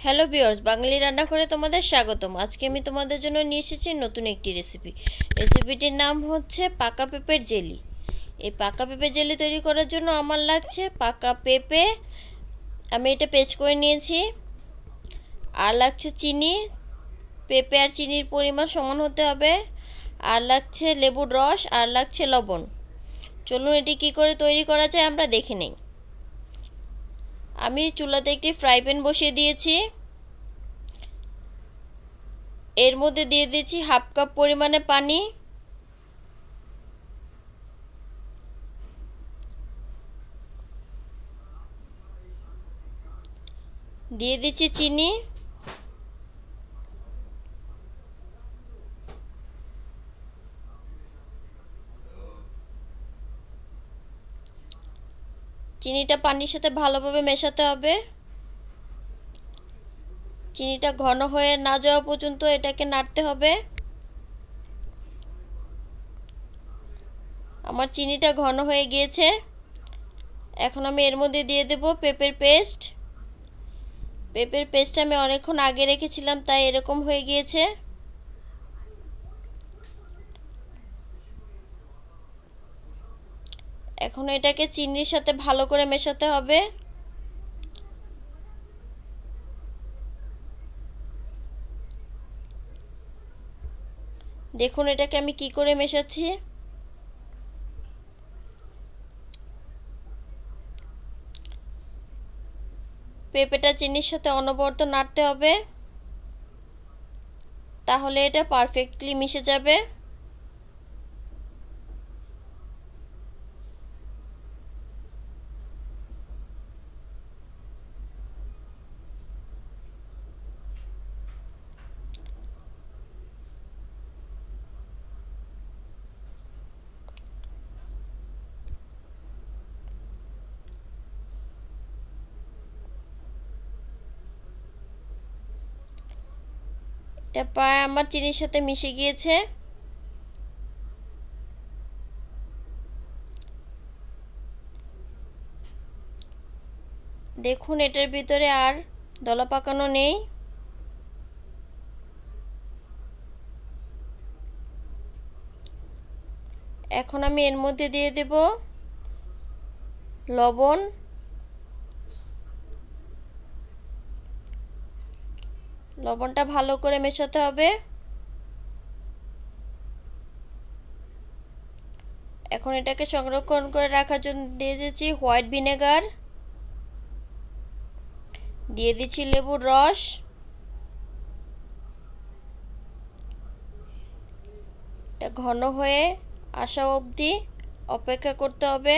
Hello viewers, বাঙালি রান্নাঘরে তোমাদের স্বাগতম। আজকে আমি তোমাদের জন্য নিয়ে এসেছি নতুন একটি রেসিপিটির নাম হচ্ছে পাকা পেঁপের জেলি। এই পাকা পেঁপে জেলি তৈরি করার জন্য আমার লাগছে পাকা পেঁপে, আমি এটা পেস্ট করে নিয়েছি। আর লাগছে চিনি, পেঁপে আর চিনির পরিমাণ সমান হতে হবে। আর লাগছে লেবুর রস, আর লাগছে লবণ। চলুন এটি কী করে তৈরি করা যায় আমরা দেখে নেই। আমি চুলাতে একটি ফ্রাই প্যান বসিয়ে দিয়েছি। এর মধ্যে দিয়ে দিচ্ছি হাফ কাপ পরিমাণে পানি। দিয়ে দিচ্ছি চিনি। চিনিটা পানির সাথে ভালোভাবে মেশাতে হবে। চিনিটা ঘন হয়ে না যাওয়া পর্যন্ত এটাকে নাড়তে হবে। আমার চিনিটা ঘন হয়ে গিয়েছে। এখন আমি এর মধ্যে দিয়ে দেব পেঁপের পেস্ট। পেঁপের পেস্ট আমি অনেকক্ষণ আগে রেখেছিলাম, তাই এরকম হয়ে গিয়েছে। এখন এটাকে চিনির সাথে ভালো করে মেশাতে হবে। দেখুন এটাকে আমি কি করে মেশাচ্ছি। পেঁপেটা চিনির সাথে অনবরত নাড়তে হবে, তাহলে এটা পারফেক্টলি মিশে যাবে। এটা প্রায় আমার চিনির সাথে মিশে গিয়েছে। দেখুন এটার ভিতরে আর দলা পাকানো নেই। এখন আমি এর মধ্যে দিয়ে দেব লবণ। লবণটা ভালো করে মেশাতে হবে। এখন এটাকে সংরক্ষণ করে রাখার জন্য দিয়ে দিচ্ছি হোয়াইট ভিনেগার, দিয়ে দিচ্ছি লেবুর রস। এটা ঘন হয়ে আসা অবধি অপেক্ষা করতে হবে।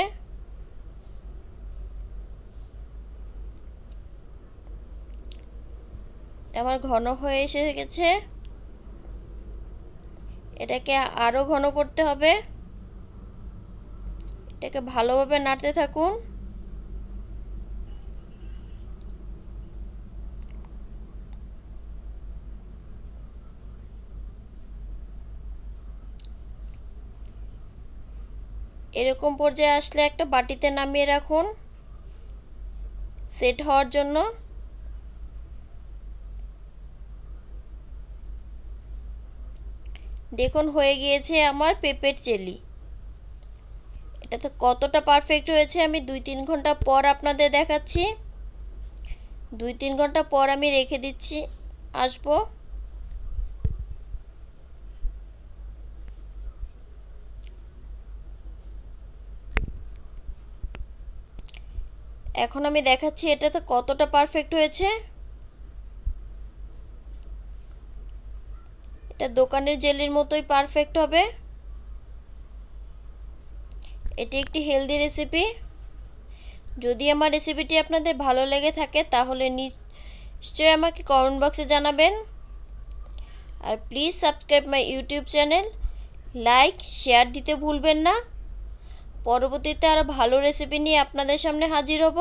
আমার ঘন হয়ে এসে গেছে। এটাকে আরো ঘন করতে হবে। এটাকে ভালোভাবে নাড়তে থাকুন। এরকম পর্যায়ে আসলে একটা বাটিতে নামিয়ে রাখুন সেট হওয়ার জন্য। দেখুন হয়ে গিয়েছে আমার পেঁপের জেলি। এটা তো কতটা পারফেক্ট হয়েছে আমি 2-3 ঘন্টা পর আপনাদের দেখাচ্ছি। 2-3 ঘন্টা পর আমি রেখে দিচ্ছি, আসবো। এখন আমি দেখাচ্ছি এটা তো কতটা পারফেক্ট হয়েছে। এটা দোকানের জেলির মতোই পারফেক্ট হবে। এটি একটি হেলদি রেসিপি। যদি আমার রেসিপিটি আপনাদের ভালো লেগে থাকে তাহলে নিশ্চয়ই আমাকে কমেন্ট বক্সে জানাবেন। আর please subscribe my YouTube channel, like share দিতে ভুলবেন না। পরবর্তীতে আরও ভালো রেসিপি নিয়ে আপনাদের সামনে হাজির হব।